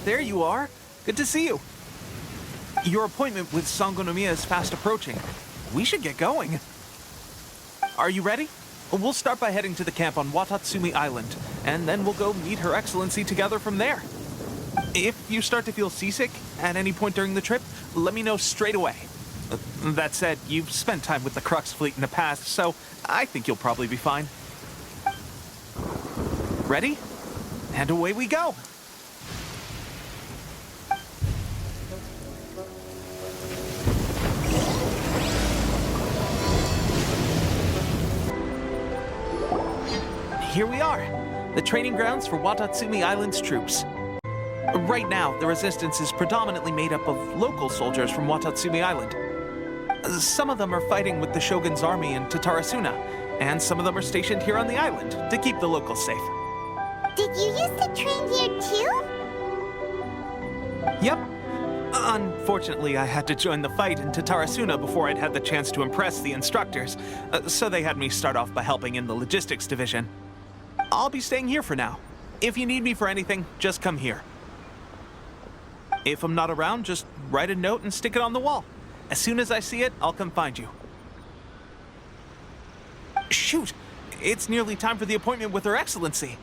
there you are. Good to see you. Your appointment with Sangonomiya is fast approaching. We should get going. Are you ready? We'll start by heading to the camp on Watatsumi Island, and then we'll go meet Her Excellency together from there. If you start to feel seasick at any point during the trip, let me know straight away. That said, you've spent time with the Crux fleet in the past, so I think you'll probably be fine. Ready? And away we go! Here we are, the training grounds for Watatsumi Island's troops. Right now, the resistance is predominantly made up of local soldiers from Watatsumi Island. Some of them are fighting with the Shogun's army in Tatarasuna, and some of them are stationed here on the island to keep the locals safe. Did you used to train here too? Yep. Unfortunately, I had to join the fight in Tatarasuna before I'd had the chance to impress the instructors, so they had me start off by helping in the logistics division. I'll be staying here for now. If you need me for anything, just come here. If I'm not around, just write a note and stick it on the wall. As soon as I see it, I'll come find you. Shoot! It's nearly time for the appointment with Her Excellency.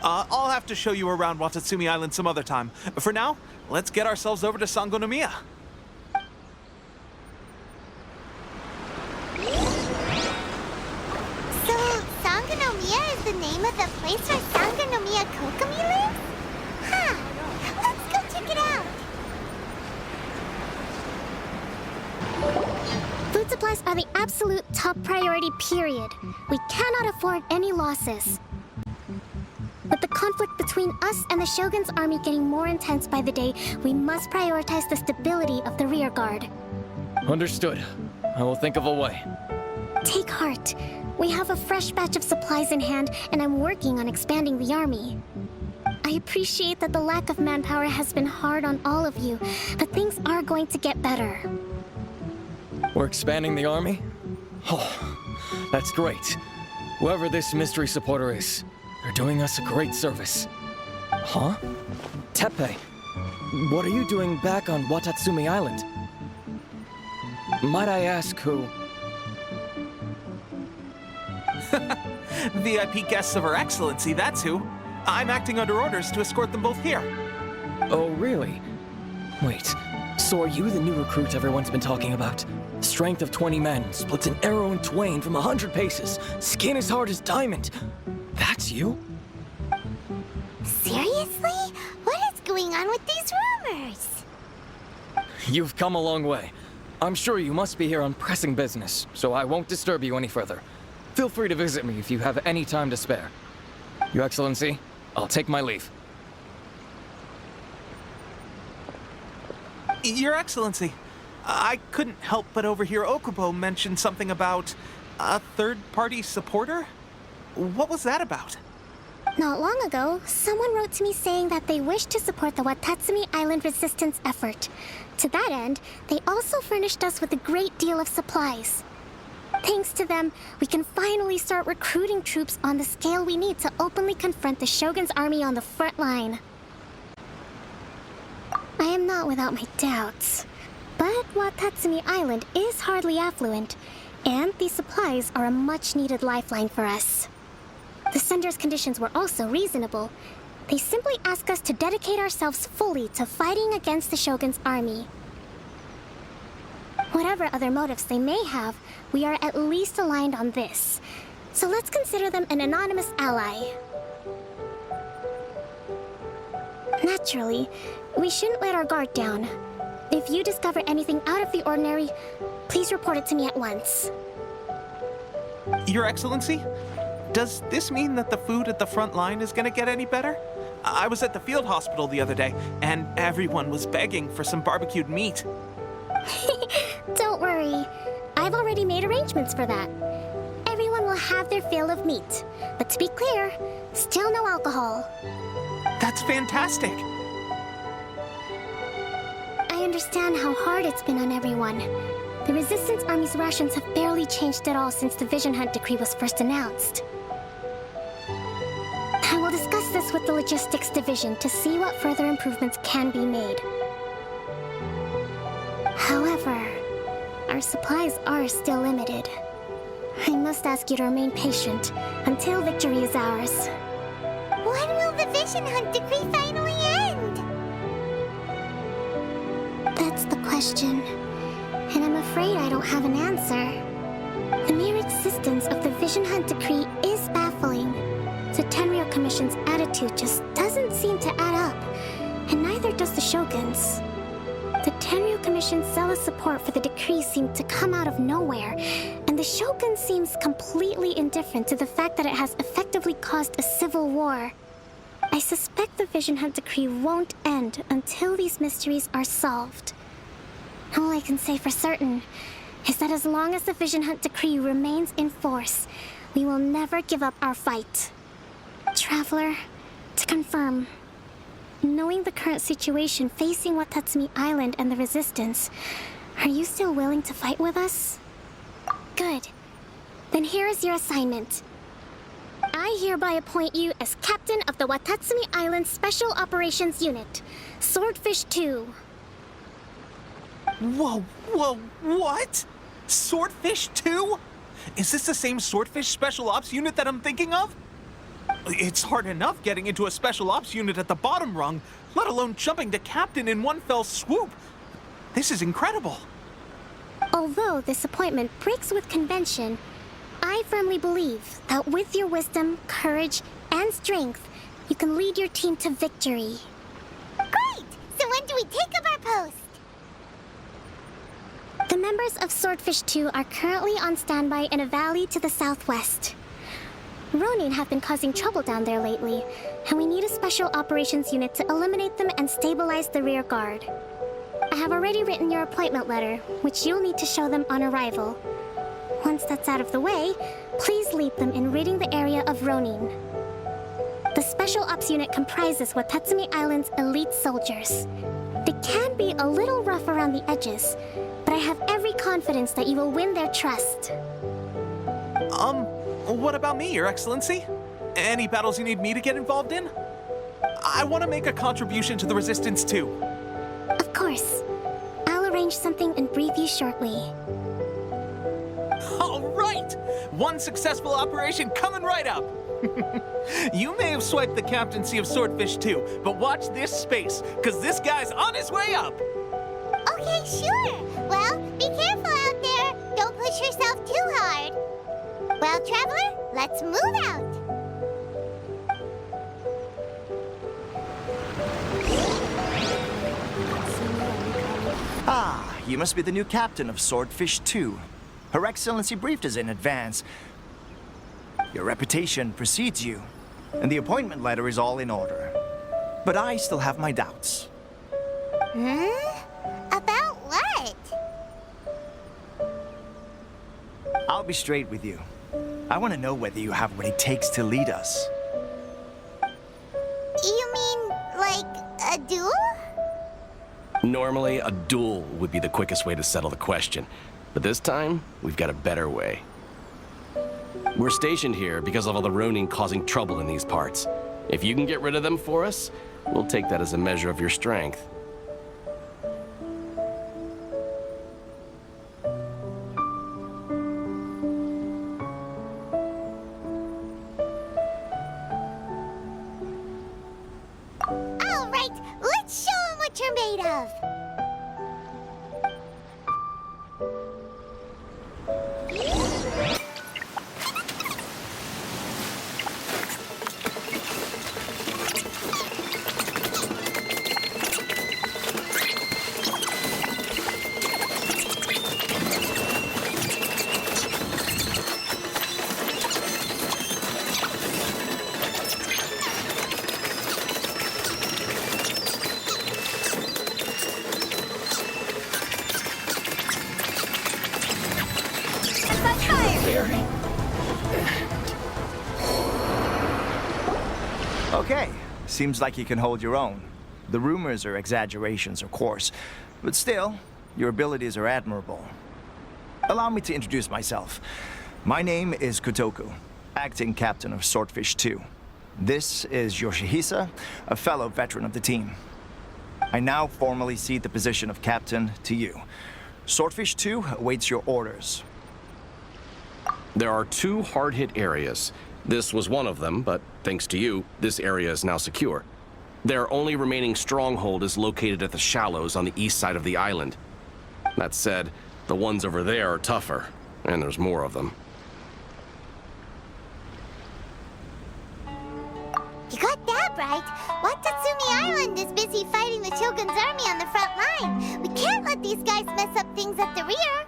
I'll have to show you around Watatsumi Island some other time. For now, let's get ourselves over to Sangonomiya. So, Sangonomiya is the name of the place where Sangonomiya Kokomi lives? Huh. Let's go check it out. Food supplies are the absolute top priority, period. We cannot afford any losses. With the conflict between us and the Shogun's army getting more intense by the day, we must prioritize the stability of the rear guard. Understood. I will think of a way. Take heart. We have a fresh batch of supplies in hand, and I'm working on expanding the army. I appreciate that the lack of manpower has been hard on all of you, but things are going to get better. We're expanding the army? Oh, that's great. Whoever this mystery supporter is, they're doing us a great service. Huh? Teppei, what are you doing back on Watatsumi Island? Might I ask who? VIP guests of Her Excellency, that's who. I'm acting under orders to escort them both here. Oh, really? Wait, so are you the new recruit everyone's been talking about? Strength of 20 men, splits an arrow in twain from 100 paces, skin as hard as diamond. That's you? Seriously? What is going on with these rumors? You've come a long way. I'm sure you must be here on pressing business, so I won't disturb you any further. Feel free to visit me if you have any time to spare. Your Excellency, I'll take my leave. Your Excellency, I couldn't help but overhear Okubo mention something about a third-party supporter? What was that about? Not long ago, someone wrote to me saying that they wish to support the Watatsumi Island resistance effort. To that end, they also furnished us with a great deal of supplies. Thanks to them, we can finally start recruiting troops on the scale we need to openly confront the Shogun's army on the front line. I am not without my doubts, but Watatsumi Island is hardly affluent, and these supplies are a much-needed lifeline for us. The sender's conditions were also reasonable. They simply ask us to dedicate ourselves fully to fighting against the Shogun's army. Whatever other motives they may have, we are at least aligned on this. So let's consider them an anonymous ally. Naturally, we shouldn't let our guard down. If you discover anything out of the ordinary, please report it to me at once. Your Excellency, does this mean that the food at the front line is gonna get any better? I was at the field hospital the other day, and everyone was begging for some barbecued meat. Don't worry. I've already made arrangements for that. Everyone will have their fill of meat. But to be clear, still no alcohol. That's fantastic! I understand how hard it's been on everyone. The Resistance Army's rations have barely changed at all since the Vision Hunt decree was first announced. I will discuss this discuss with the Logistics Division to see what further improvements can be made. However, our supplies are still limited. I must ask you to remain patient until victory is ours. When will the Vision Hunt decree finally end? That's the question, and I'm afraid I don't have an answer. The mere existence of the Vision Hunt decree is baffling. The Tenryou Commission's attitude just doesn't seem to add up, and neither does the Shogun's. The Tenryou Commission's zealous support for the decree seemed to come out of nowhere, and the Shogun seems completely indifferent to the fact that it has effectively caused a civil war. I suspect the Vision Hunt decree won't end until these mysteries are solved. All I can say for certain is that as long as the Vision Hunt decree remains in force, we will never give up our fight. Traveler, to confirm, knowing the current situation facing Watatsumi Island and the Resistance, are you still willing to fight with us? Good. Then here is your assignment. I hereby appoint you as Captain of the Watatsumi Island Special Operations Unit, Swordfish 2. Whoa, what? Swordfish 2? Is this the same Swordfish Special Ops unit that I'm thinking of? It's hard enough getting into a Special Ops unit at the bottom rung, let alone jumping to Captain in one fell swoop. This is incredible. Although this appointment breaks with convention, I firmly believe that with your wisdom, courage, and strength, you can lead your team to victory. Great! So when do we take up our post? The members of Swordfish 2 are currently on standby in a valley to the southwest. Ronin have been causing trouble down there lately, and we need a special operations unit to eliminate them and stabilize the rear guard. I have already written your appointment letter, which you'll need to show them on arrival. Once that's out of the way, please lead them in ridding the area of Ronin. The Special Ops unit comprises Watatsumi Island's elite soldiers. They can be a little rough around the edges, but I have every confidence that you will win their trust. What about me, Your Excellency? Any battles you need me to get involved in? I want to make a contribution to the Resistance too. Of course. I'll arrange something and brief you shortly. All right! One successful operation coming right up! You may have swiped the captaincy of Swordfish 2, but watch this space, because this guy's on his way up! Okay, sure. Well, be careful out there. Don't push yourself too hard. Well, Traveler, let's move out. Ah, you must be the new captain of Swordfish 2. Her Excellency briefed us in advance. Your reputation precedes you, and the appointment letter is all in order. But I still have my doubts. About what? I'll be straight with you. I want to know whether you have what it takes to lead us. You mean, like, a duel? Normally, a duel would be the quickest way to settle the question. But this time, we've got a better way. We're stationed here because of all the Ronin causing trouble in these parts. If you can get rid of them for us, we'll take that as a measure of your strength. All right, let's show 'em what you're made of. Okay, seems like you can hold your own. The rumors are exaggerations, of course, but still, your abilities are admirable. Allow me to introduce myself. My name is Kotoku, acting captain of Swordfish 2. This is Yoshihisa, a fellow veteran of the team. I now formally cede the position of captain to you. Swordfish 2 awaits your orders. There are 2 hard-hit areas. This was one of them, but thanks to you, this area is now secure. Their only remaining stronghold is located at the shallows on the east side of the island. That said, the ones over there are tougher, and there's more of them. You got that right. Watatsumi Island is busy fighting the Shogun's army on the front line. We can't let these guys mess up things at the rear.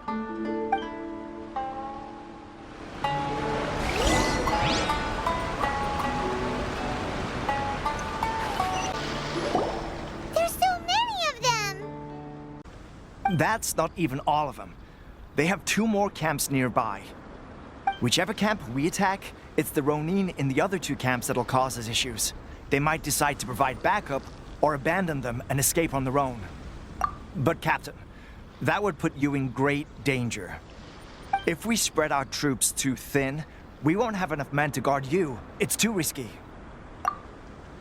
There's so many of them. That's not even all of them. They have 2 more camps nearby. Whichever camp we attack, it's the Ronin in the other 2 camps that'll cause us issues. They might decide to provide backup or abandon them and escape on their own. But Captain, that would put you in great danger. If we spread our troops too thin, we won't have enough men to guard you. It's too risky.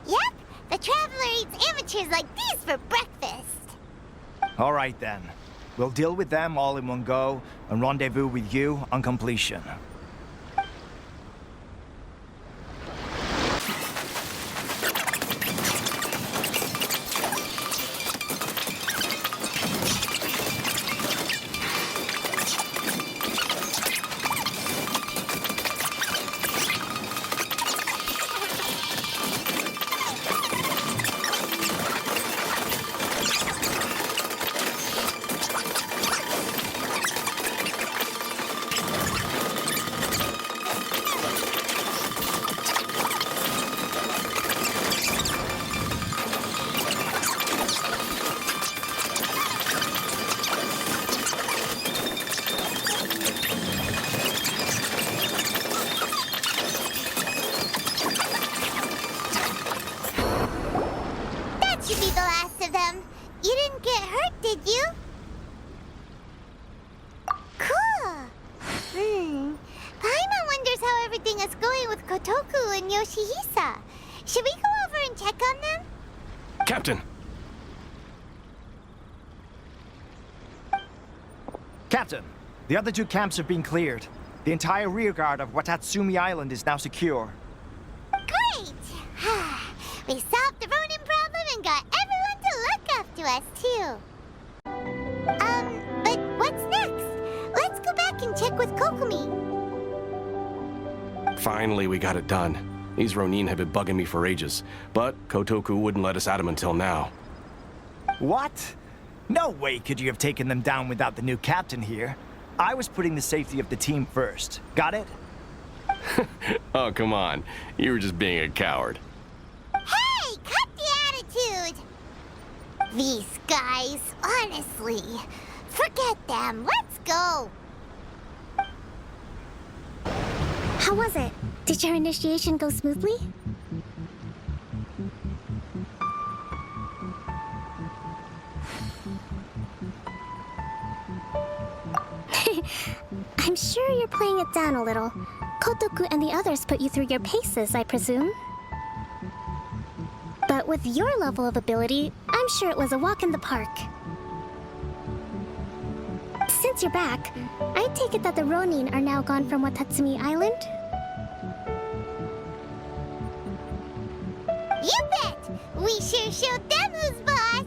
Yep, the Traveler eats amateurs like these for breakfast. All right then. We'll deal with them all in one go and rendezvous with you on completion. Should be the last of them. You didn't get hurt, did you? Cool. Paimon wonders how everything is going with Kotoku and Yoshihisa. Should we go over and check on them? Captain! Captain, the other 2 camps have been cleared. The entire rearguard of Watatsumi Island is now secure. Great! We solved the Ronin problem and got everyone to look after us, too. But what's next? Let's go back and check with Kokumi. Finally, we got it done. These Ronin have been bugging me for ages, but Kotoku wouldn't let us at them until now. What? No way could you have taken them down without the new captain here. I was putting the safety of the team first. Got it? Oh, come on. You were just being a coward. Hey, cut the attitude! These guys, honestly. Forget them. Let's go. How was it? Did your initiation go smoothly? I'm sure you're playing it down a little. Kotoku and the others put you through your paces, I presume. But with your level of ability, I'm sure it was a walk in the park. Since you're back, I take it that the Ronin are now gone from Watatsumi Island? You bet! We sure showed them who's boss!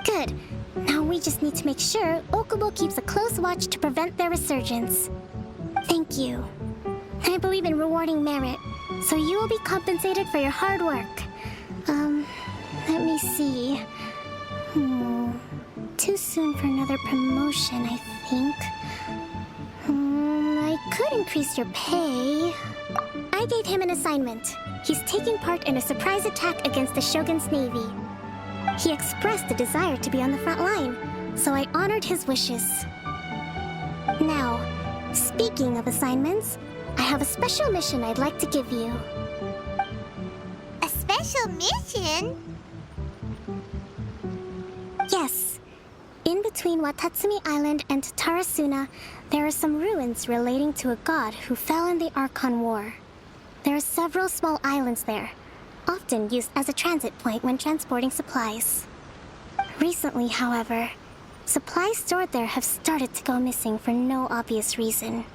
Good. Now we just need to make sure Okubo keeps a close watch to prevent their resurgence. Thank you. I believe in rewarding merit, so you will be compensated for your hard work. Let me see. Too soon for another promotion, I think. I could increase your pay. I gave him an assignment. He's taking part in a surprise attack against the Shogun's navy. He expressed a desire to be on the front line, so I honored his wishes. Now, speaking of assignments, I have a special mission I'd like to give you. A special mission? Yes. In between Watatsumi Island and Tarasuna, there are some ruins relating to a god who fell in the Archon War. There are several small islands there, often used as a transit point when transporting supplies. Recently, however, supplies stored there have started to go missing for no obvious reason.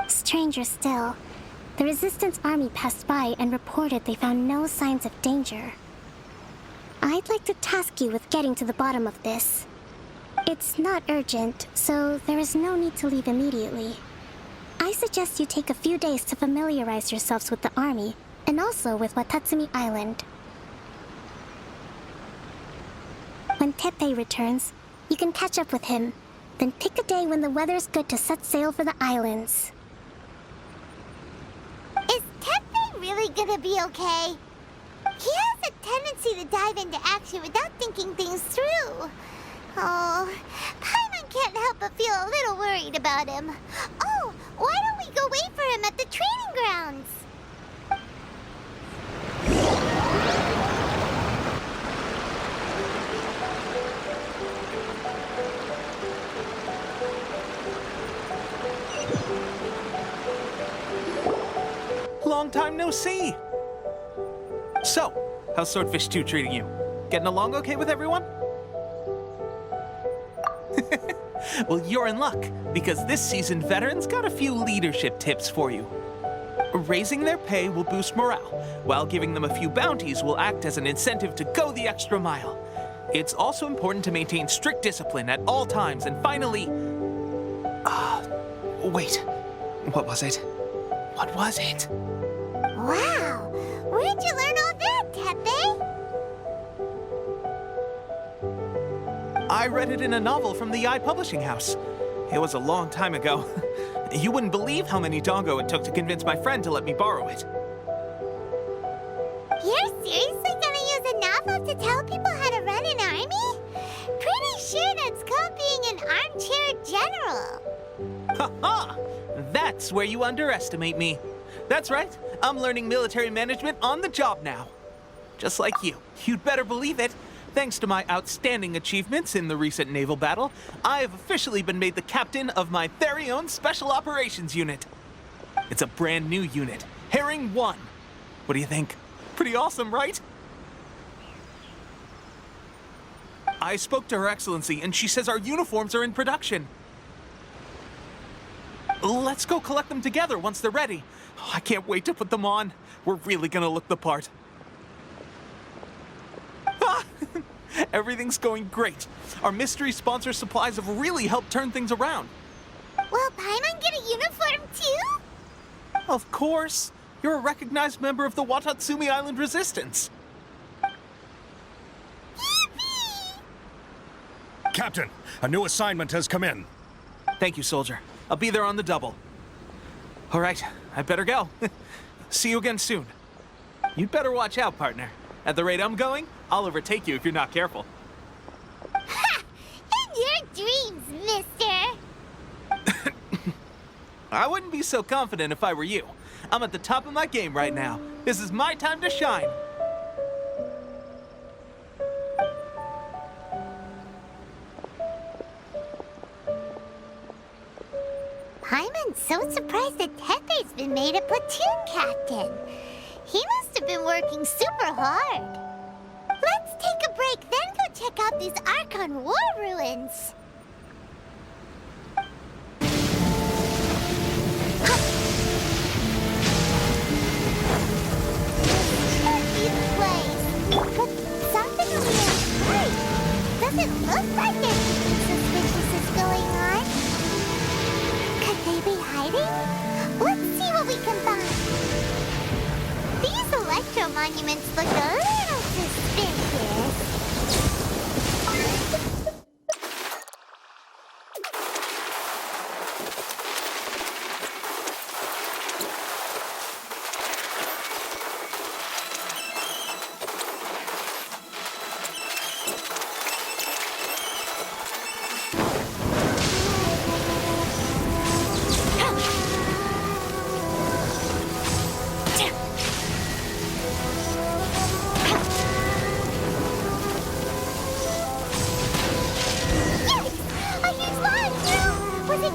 Stranger still, the Resistance army passed by and reported they found no signs of danger. I'd like to task you with getting to the bottom of this. It's not urgent, so there is no need to leave immediately. I suggest you take a few days to familiarize yourselves with the army, and also with Watatsumi Island. When Teppei returns, you can catch up with him, then pick a day when the weather's good to set sail for the islands. Is Teppei really gonna be okay? He has a tendency to dive into action without thinking things through. Oh, Paimon can't help but feel a little worried about him. Oh, why don't we go wait for him at the training grounds? Long time no see! So, how's Swordfish 2 treating you? Getting along okay with everyone? Well, you're in luck, because this season veterans got a few leadership tips for you. Raising their pay will boost morale, while giving them a few bounties will act as an incentive to go the extra mile. It's also important to maintain strict discipline at all times, and finally... wait. What was it? What was it? Wow, where'd you learn all that, Teppei? I read it in a novel from the Yae Publishing House. It was a long time ago. You wouldn't believe how many dongo it took to convince my friend to let me borrow it. You're seriously gonna use a novel to tell people how to run an army? Pretty sure that's called being an armchair general. Ha-ha! That's where you underestimate me. That's right, I'm learning military management on the job now. Just like you. You'd better believe it. Thanks to my outstanding achievements in the recent naval battle, I have officially been made the captain of my very own Special Operations Unit. It's a brand new unit, Herring 1. What do you think? Pretty awesome, right? I spoke to Her Excellency, and she says our uniforms are in production. Let's go collect them together once they're ready. Oh, I can't wait to put them on. We're really gonna look the part. Everything's going great. Our mystery sponsor supplies have really helped turn things around. Will Paimon get a uniform too? Of course. You're a recognized member of the Watatsumi Island Resistance. Yippee! Captain, a new assignment has come in. Thank you, soldier. I'll be there on the double. All right, I better go. See you again soon. You'd better watch out, partner. At the rate I'm going, I'll overtake you if you're not careful. Ha! In your dreams, mister! I wouldn't be so confident if I were you. I'm at the top of my game right now. This is my time to shine. Paimon's so surprised that Teppei's been made a platoon captain. He must have been working super hard. Let's take a break, then go check out these Archon War ruins. This place. But something over there. Wait, doesn't look like anything suspicious is going on. Could they be hiding? Let's see what we can find. These electro monuments look a little suspicious.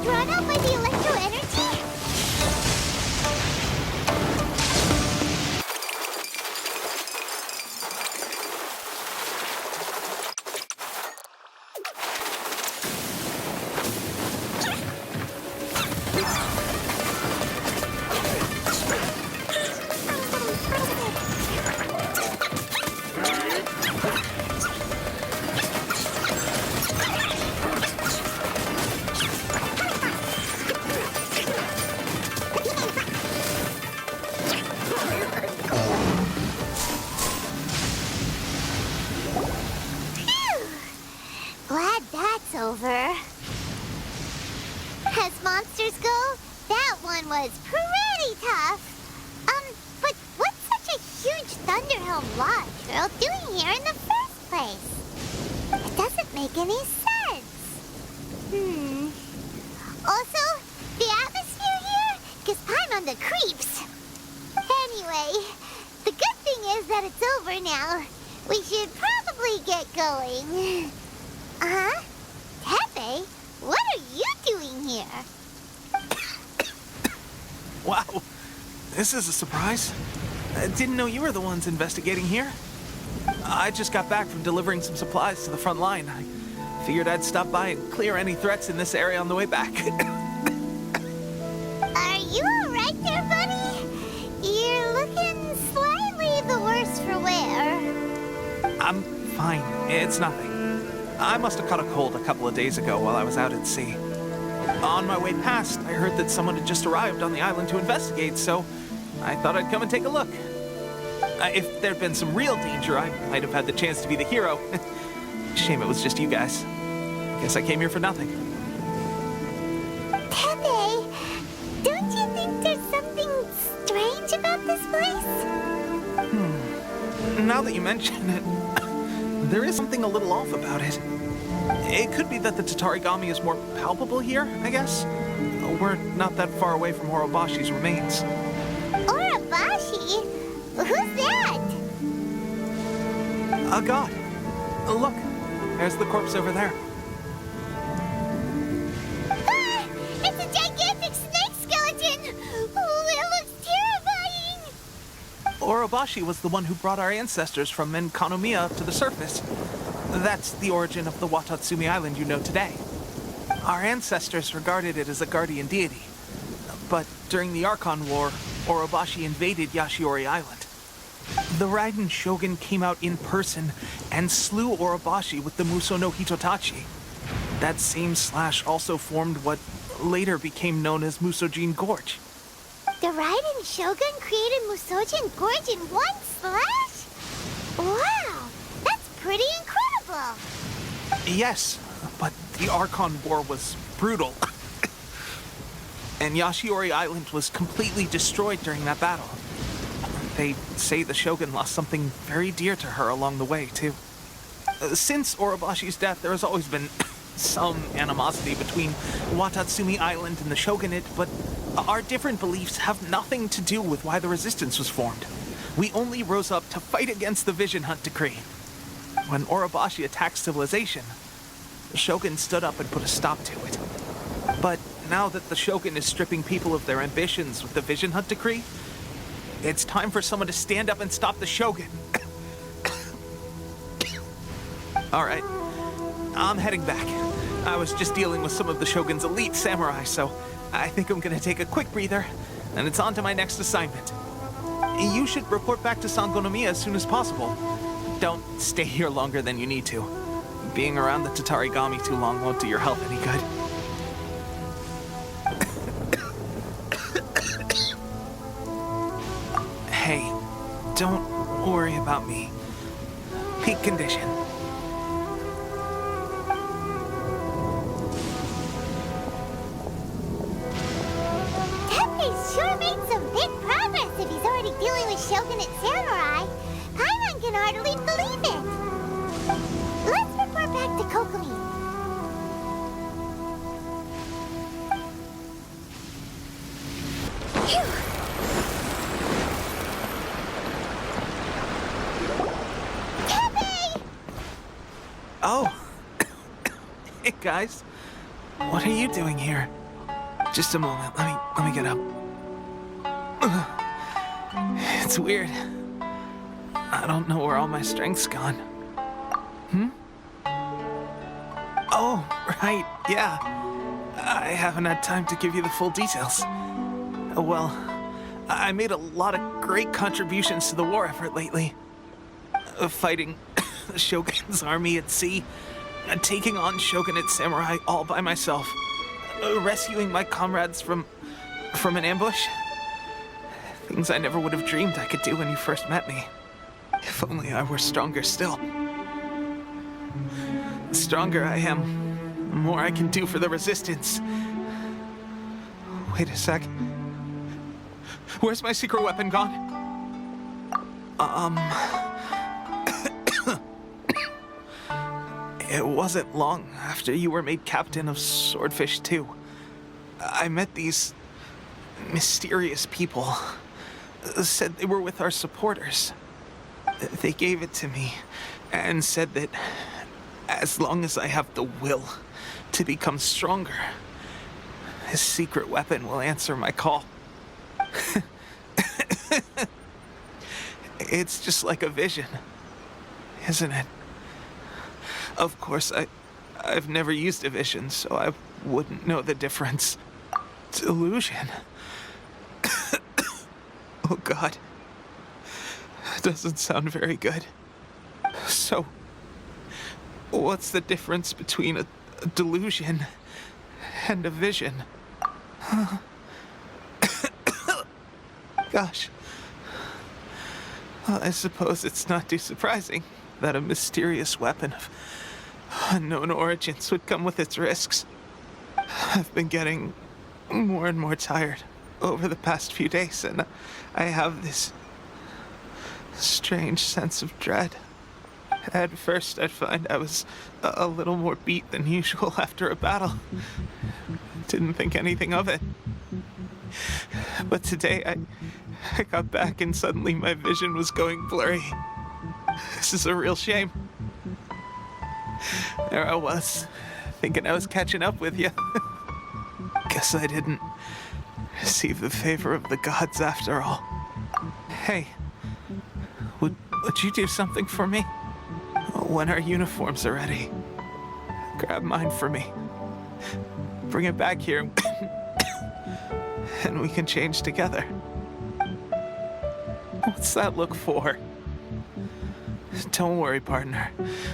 Drawn out by the electro energy? monsters go, that one was pretty tough. But what's such a huge Thunderhelm Lodge girl doing here in the first place? It doesn't make any sense. Also, the atmosphere here gives Paimon the creeps. Anyway, the good thing is that it's over now. We should probably get going. Huh? Tepe, what are you doing here? Wow, this is a surprise. I didn't know you were the ones investigating here. I just got back from delivering some supplies to the front line. I figured I'd stop by and clear any threats in this area on the way back. Are you alright there, buddy? You're looking slightly the worse for wear. I'm fine. It's nothing. I must have caught a cold a couple of days ago while I was out at sea. On my way past, I heard that someone had just arrived on the island to investigate, so I thought I'd come and take a look. If there'd been some real danger, I might have had the chance to be the hero. Shame it was just you guys. Guess I came here for nothing. Tepe, don't you think there's something strange about this place? Now that you mention it, there is something a little off about it. It could be that the Tatarigami is more palpable here, I guess. We're not that far away from Horobashi's remains. Orobashi? Who's that? A god. Look, there's the corpse over there. Ah, it's a gigantic snake skeleton! Oh, it looks terrifying! Orobashi was the one who brought our ancestors from Menkanomiya to the surface. That's the origin of the Watatsumi Island you know today. Our ancestors regarded it as a guardian deity. But during the Archon War, Orobashi invaded Yashiori Island. The Raiden Shogun came out in person and slew Orobashi with the Muso no Hitotachi. That same slash also formed what later became known as Musojin Gorge. The Raiden Shogun created Musojin Gorge in one slash? Wow, that's pretty incredible! Yes, but the Archon War was brutal. And Yashiori Island was completely destroyed during that battle. They say the Shogun lost something very dear to her along the way, too. Since Orobashi's death, there has always been some animosity between Watatsumi Island and the Shogunate, but our different beliefs have nothing to do with why the resistance was formed. We only rose up to fight against the Vision Hunt Decree. When Orobashi attacked civilization, the Shogun stood up and put a stop to it. But now that the Shogun is stripping people of their ambitions with the Vision Hunt Decree, it's time for someone to stand up and stop the Shogun. All right, I'm heading back. I was just dealing with some of the Shogun's elite samurai, so I think I'm gonna take a quick breather, and it's on to my next assignment. You should report back to Sangonomiya as soon as possible. Don't stay here longer than you need to. Being around the Tatarigami too long won't do your health any good. Hey, don't worry about me. Peak condition. Tepe sure made some big progress if he's already dealing with Shogunate samurai. Paimon can hardly believe it. Let's report back to Kokomi. Phew. Tepe! Oh. Hey guys. What are you doing here? Just a moment. Let me get up. It's weird. I don't know where all my strength's gone. Oh, right. Yeah. I haven't had time to give you the full details. Well, I made a lot of great contributions to the war effort lately. Fighting the Shogun's army at sea, taking on Shogunate samurai all by myself, rescuing my comrades from an ambush. Things I never would have dreamed I could do when you first met me. If only I were stronger still. The stronger I am, the more I can do for the Resistance. Wait a sec. Where's my secret weapon gone? It wasn't long after you were made captain of Swordfish 2. I met these mysterious people. Said they were with our supporters. They gave it to me and said that as long as I have the will to become stronger, his secret weapon will answer my call. It's just like a vision, isn't it? Of course, I've never used a vision, so I wouldn't know the difference. Delusion. Oh God. Doesn't sound very good. So, what's the difference between a delusion and a vision? Gosh. Well, I suppose it's not too surprising that a mysterious weapon of unknown origins would come with its risks. I've been getting more and more tired over the past few days, and I have this strange sense of dread. At first, I'd find I was a little more beat than usual after a battle. Didn't think anything of it. But today, I got back and suddenly my vision was going blurry. This is a real shame. There I was, thinking I was catching up with you. Guess I didn't receive the favor of the gods after all. Hey, would you do something for me? When our uniforms are ready, grab mine for me. Bring it back here, and we can change together. What's that look for? Don't worry, partner.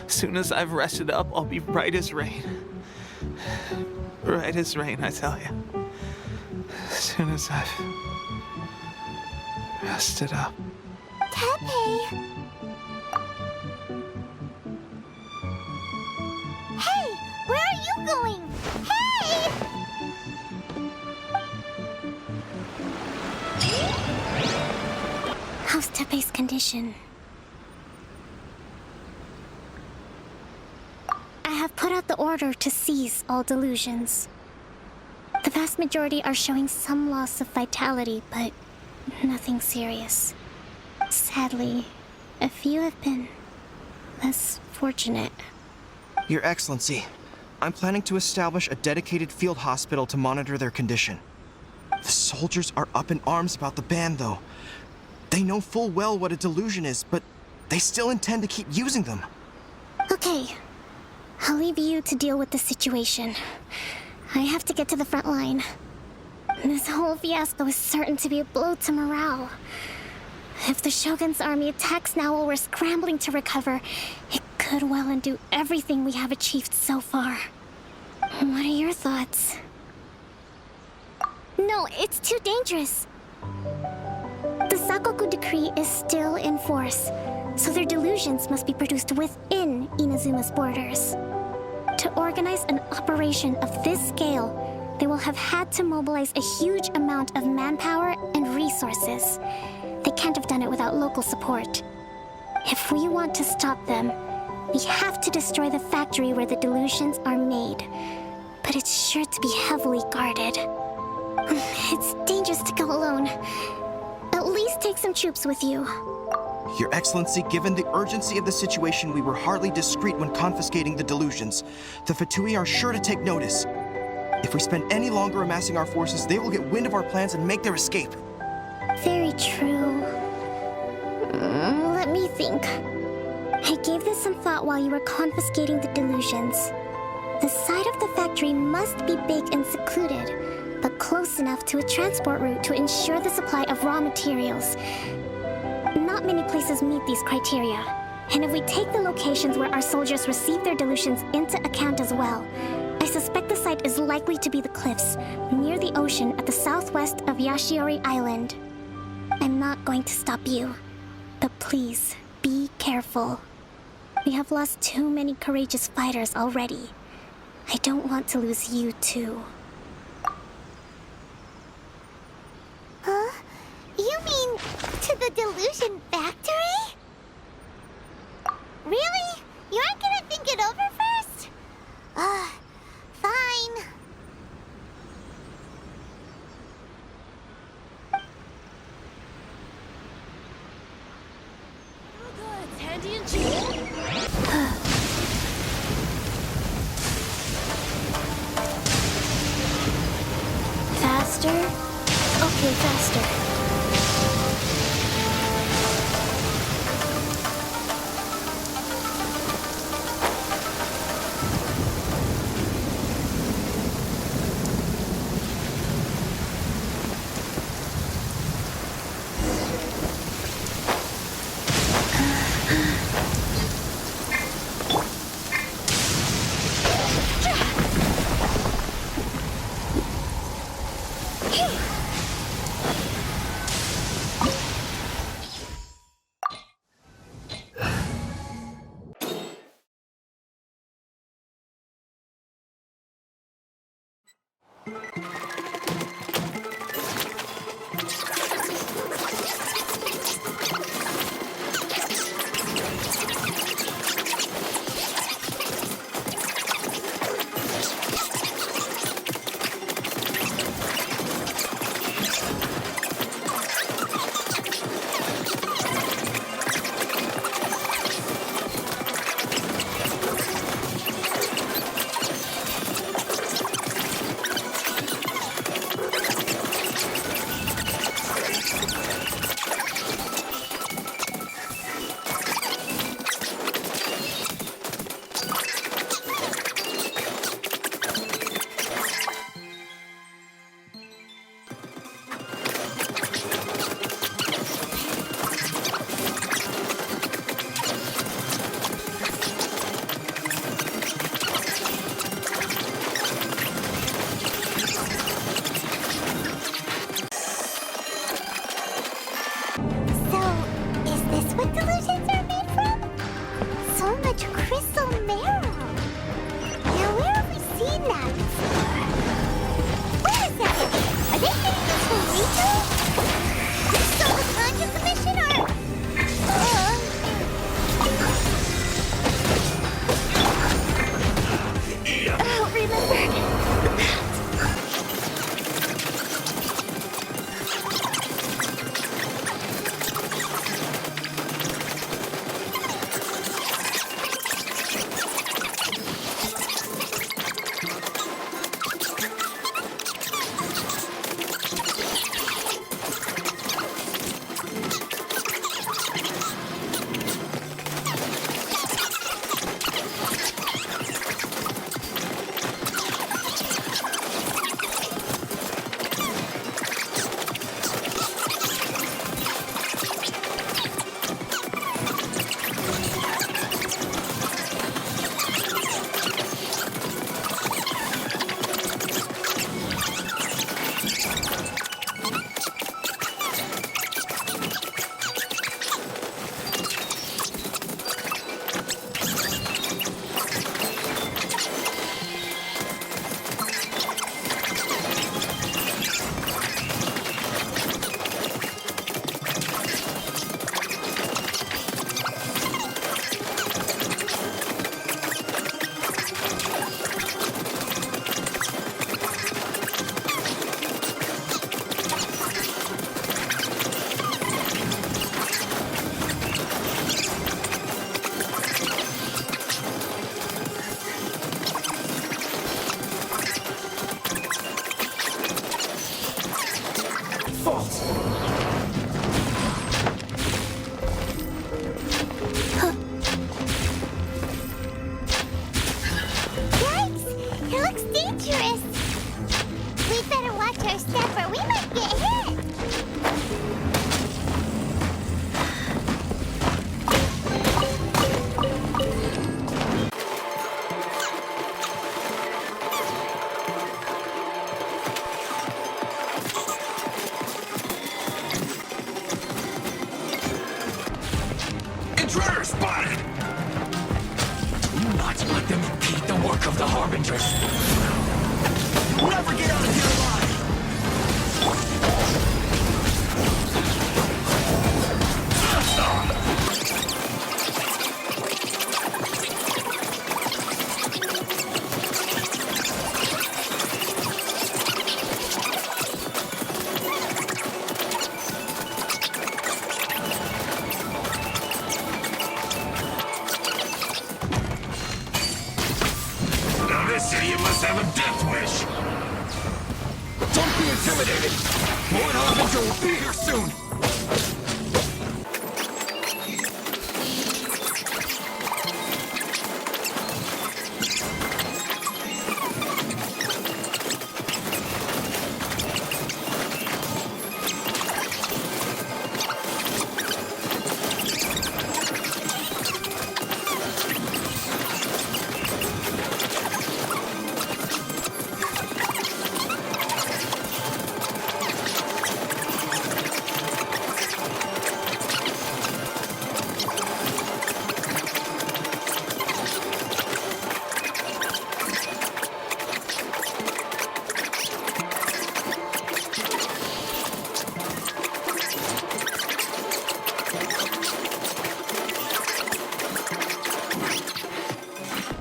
As soon as I've rested up, I'll be right as rain. Right as rain, I tell you. As soon as I've rested up. Tepe! Hey! Where are you going? Hey! How's Tepe's condition? I have put out the order to seize all delusions. The vast majority are showing some loss of vitality, but nothing serious. Sadly, a few have been less fortunate. Your Excellency, I'm planning to establish a dedicated field hospital to monitor their condition. The soldiers are up in arms about the ban, though. They know full well what a delusion is, but they still intend to keep using them. Okay, I'll leave you to deal with the situation. I have to get to the front line. This whole fiasco is certain to be a blow to morale. If the Shogun's army attacks now while we're scrambling to recover, it could well undo everything we have achieved so far. What are your thoughts? No, it's too dangerous. The Sakoku decree is still in force, so their delusions must be produced within Inazuma's borders. To organize an operation of this scale, they will have had to mobilize a huge amount of manpower and resources. They can't have done it without local support. If we want to stop them, we have to destroy the factory where the delusions are made. But it's sure to be heavily guarded. It's dangerous to go alone. At least take some troops with you. Your Excellency, given the urgency of the situation, we were hardly discreet when confiscating the delusions. The Fatui are sure to take notice. If we spend any longer amassing our forces, they will get wind of our plans and make their escape. Very true. Let me think. I gave this some thought while you were confiscating the delusions. The site of the factory must be big and secluded, but close enough to a transport route to ensure the supply of raw materials. Not many places meet these criteria, and if we take the locations where our soldiers receive their delusions into account as well, I suspect the site is likely to be the cliffs near the ocean at the southwest of Yashiori Island. I'm not going to stop you, but please, be careful. We have lost too many courageous fighters already. I don't want to lose you too. the delusion factory? Really? You aren't gonna think it over first? Fine. Handy and cheap. Faster? Okay, faster. Intruder spotted! Do not let them impede the work of the Harbingers. Never get out of here alive! intimidated. Lord Harbinger will be here soon.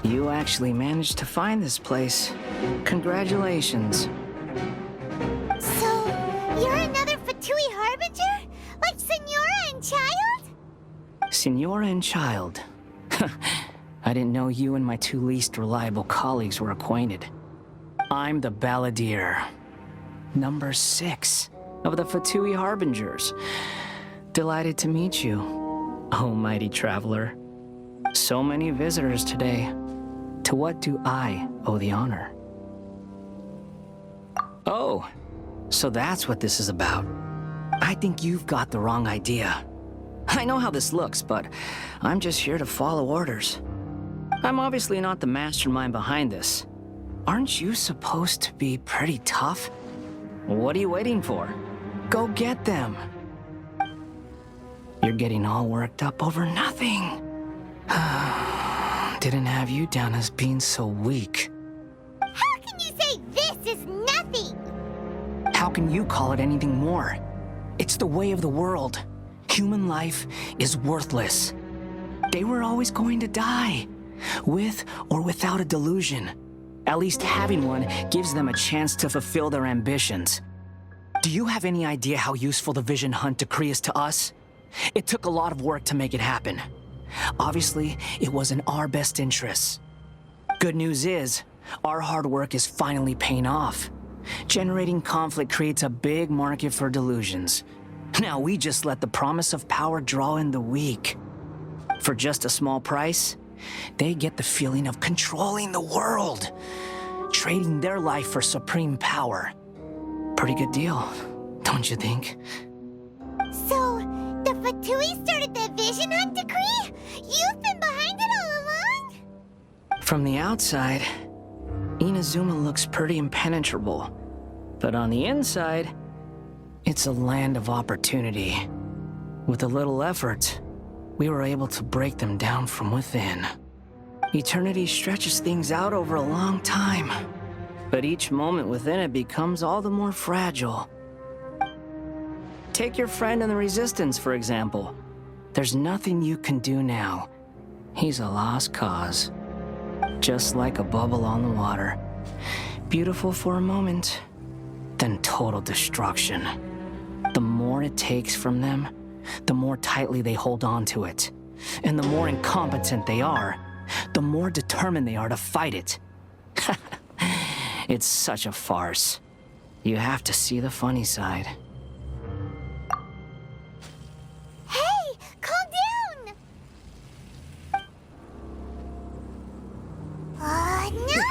You actually managed to find this place. Congratulations. So, you're another Fatui Harbinger? Like Senora and Child? Senora and Child. I didn't know you and my two least reliable colleagues were acquainted. I'm the Balladeer. Number 6 of the Fatui Harbingers. Delighted to meet you, oh mighty traveler. So many visitors today. To what do I owe the honor? Oh, so that's what this is about. I think you've got the wrong idea. I know how this looks, but I'm just here to follow orders. I'm obviously not the mastermind behind this. Aren't you supposed to be pretty tough? What are you waiting for? Go get them. You're getting all worked up over nothing. Didn't have you down as being so weak. How can you say this is nothing? How can you call it anything more? It's the way of the world. Human life is worthless. They were always going to die, with or without a delusion. At least having one gives them a chance to fulfill their ambitions. Do you have any idea how useful the Vision Hunt decree is to us? It took a lot of work to make it happen. Obviously, it was in our best interests. Good news is, our hard work is finally paying off. Generating conflict creates a big market for delusions. Now we just let the promise of power draw in the weak. For just a small price, they get the feeling of controlling the world, trading their life for supreme power. Pretty good deal, don't you think? So, the Fatui started the Vision Hunt decree? You've been behind it all along? From the outside, Inazuma looks pretty impenetrable. But on the inside, it's a land of opportunity. With a little effort, we were able to break them down from within. Eternity stretches things out over a long time, but each moment within it becomes all the more fragile. Take your friend in the Resistance, for example. There's nothing you can do now. He's a lost cause. Just like a bubble on the water. Beautiful for a moment, then total destruction. The more it takes from them, the more tightly they hold on to it. And the more incompetent they are, the more determined they are to fight it. It's such a farce. You have to see the funny side. Hey, calm down! No!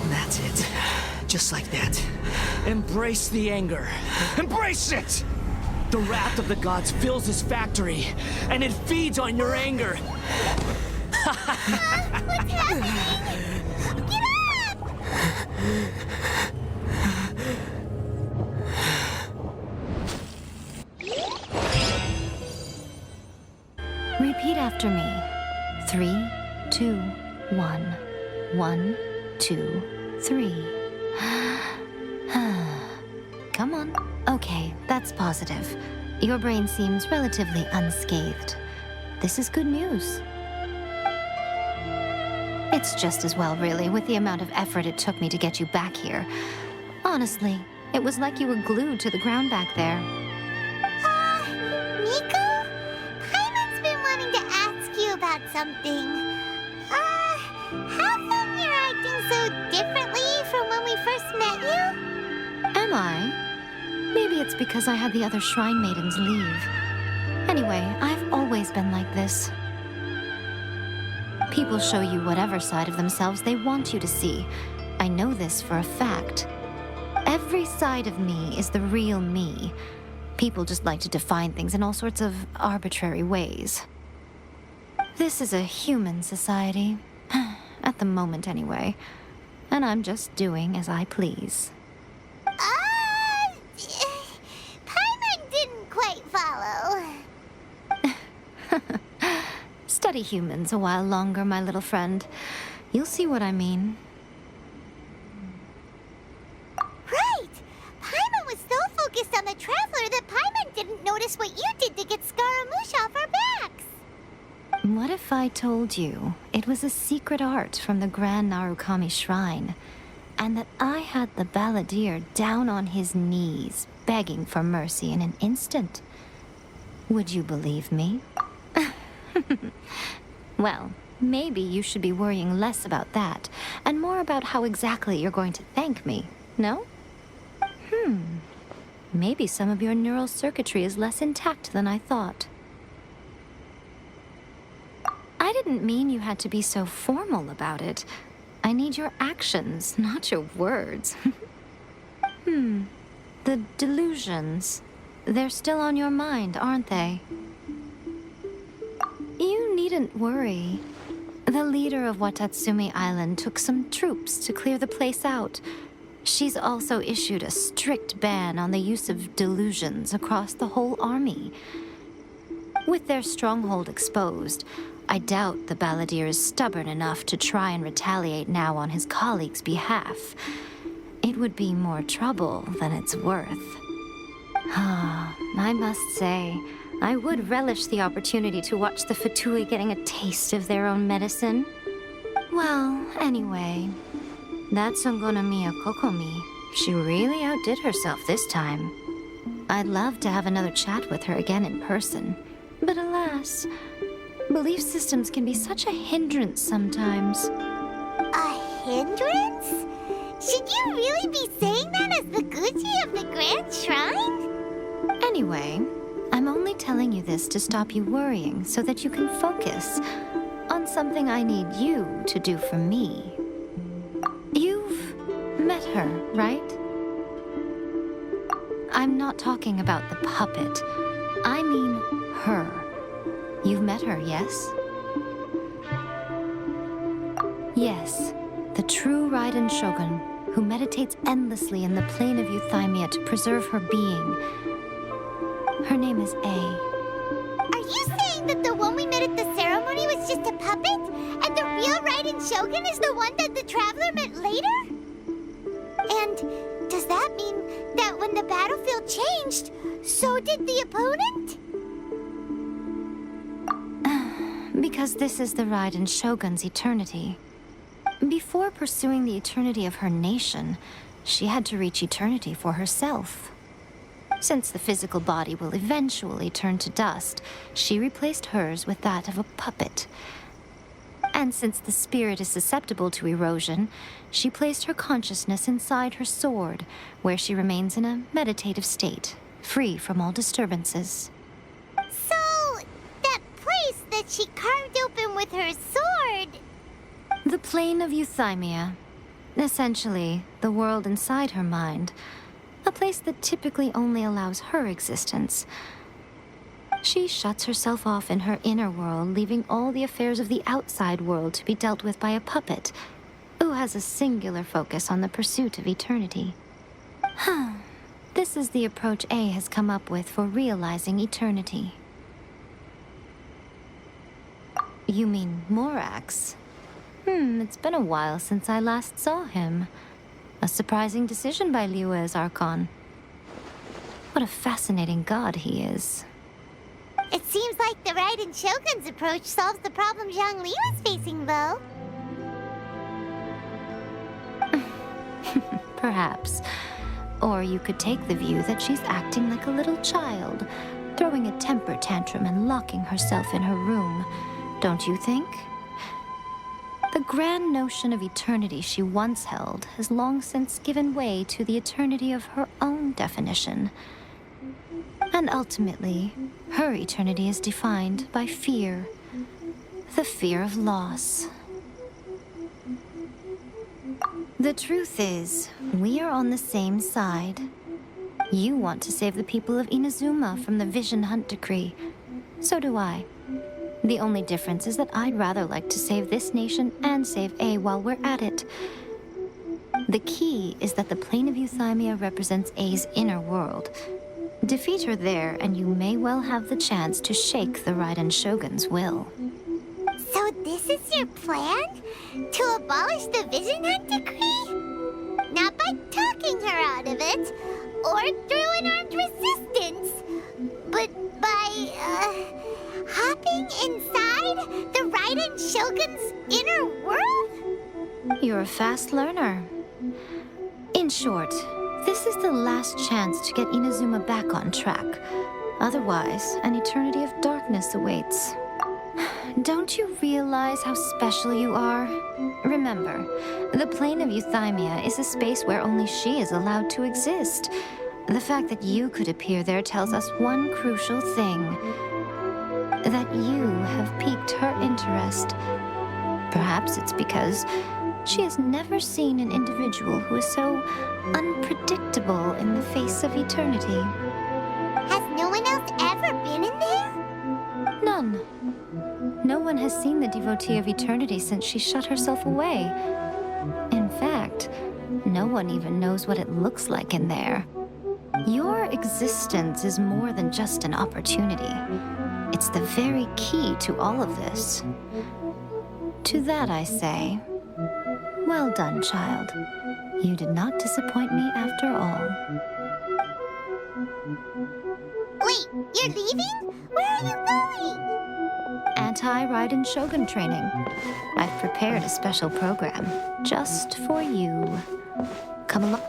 That's it. Just like that. Embrace the anger. Embrace it! The wrath of the gods fills this factory, and it feeds on your anger. What's happening? Get up! Repeat after me. 3, 2, 1. 1, 2, 3. Come on. Okay, that's positive. Your brain seems relatively unscathed. This is good news. It's just as well, really, with the amount of effort it took me to get you back here. Honestly, It was like you were glued to the ground back there. Nico? Paimon's been wanting to ask you about something. How come you're acting so differently from when we first met you? Am I? Maybe it's because I had the other shrine maidens leave. Anyway, I've always been like this. People show you whatever side of themselves they want you to see. I know this for a fact. Every side of me is the real me. People just like to define things in all sorts of arbitrary ways. This is a human society. At the moment, anyway. And I'm just doing as I please. Paimon didn't quite follow. Study humans a while longer, my little friend. You'll see what I mean. Right! Paimon was so focused on the Traveler that Paimon didn't notice what you did to get Scaramouche off our backs. What if I told you it was a secret art from the Grand Narukami Shrine, and that I had the balladeer down on his knees, begging for mercy in an instant? Would you believe me? Well, maybe you should be worrying less about that, and more about how exactly you're going to thank me, no? Maybe some of your neural circuitry is less intact than I thought. I didn't mean you had to be so formal about it. I need your actions, not your words. The delusions. They're still on your mind, aren't they? You needn't worry. The leader of Watatsumi Island took some troops to clear the place out. She's also issued a strict ban on the use of delusions across the whole army. With their stronghold exposed, I doubt the balladeer is stubborn enough to try and retaliate now on his colleagues' behalf. It would be more trouble than it's worth. I must say, I would relish the opportunity to watch the Fatui getting a taste of their own medicine. Well, anyway, that Sangonomiya Kokomi, she really outdid herself this time. I'd love to have another chat with her again in person, but alas, belief systems can be such a hindrance sometimes. A hindrance? Should you really be saying that as the Gucci of the Grand Shrine? Anyway, I'm only telling you this to stop you worrying so that you can focus on something I need you to do for me. You've met her, right? I'm not talking about the puppet. I mean her. You've met her, yes? Yes, the true Raiden Shogun, who meditates endlessly in the plane of Euthymia to preserve her being. Her name is A. Are you saying that the one we met at the ceremony was just a puppet? And the real Raiden Shogun is the one that the Traveler met later? And does that mean that when the battlefield changed, so did the opponent? Because this is the Raiden Shogun's eternity. Before pursuing the eternity of her nation, she had to reach eternity for herself. Since the physical body will eventually turn to dust, she replaced hers with that of a puppet. And since the spirit is susceptible to erosion, she placed her consciousness inside her sword, where she remains in a meditative state, free from all disturbances. So, that place that she carved open with her sword... The plane of Euthymia. Essentially, the world inside her mind. A place that typically only allows her existence. She shuts herself off in her inner world, leaving all the affairs of the outside world to be dealt with by a puppet, who has a singular focus on the pursuit of eternity. This is the approach A has come up with for realizing eternity. You mean Morax? It's been a while since I last saw him. A surprising decision by Liyue's Archon. What a fascinating god he is. It seems like the Raiden Shogun's approach solves the problem Zhongli was facing, though. Perhaps. Or you could take the view that she's acting like a little child, throwing a temper tantrum and locking herself in her room. Don't you think? The grand notion of eternity she once held has long since given way to the eternity of her own definition. And ultimately, her eternity is defined by fear. The fear of loss. The truth is, we are on the same side. You want to save the people of Inazuma from the Vision Hunt decree. So do I. The only difference is that I'd rather like to save this nation and save A while we're at it. The key is that the plane of Euthymia represents A's inner world. Defeat her there, and you may well have the chance to shake the Raiden Shogun's will. So this is your plan? To abolish the Vision Hunt decree? Not by talking her out of it, or through an armed resistance, but by, hopping inside the Raiden Shogun's inner world? You're a fast learner. In short, this is the last chance to get Inazuma back on track. Otherwise, an eternity of darkness awaits. Don't you realize how special you are? Remember, the plane of Euthymia is a space where only she is allowed to exist. The fact that you could appear there tells us one crucial thing. That you have piqued her interest. Perhaps it's because she has never seen an individual who is so unpredictable in the face of eternity. Has no one else ever been in there? None. No one has seen the devotee of eternity since she shut herself away. In fact, no one even knows what it looks like in there. Your existence is more than just an opportunity. It's the very key to all of this. To that I say, well done, child. You did not disappoint me after all. Wait, you're leaving? Where are you going? Anti-Raiden Shogun training. I've prepared a special program just for you. Come along.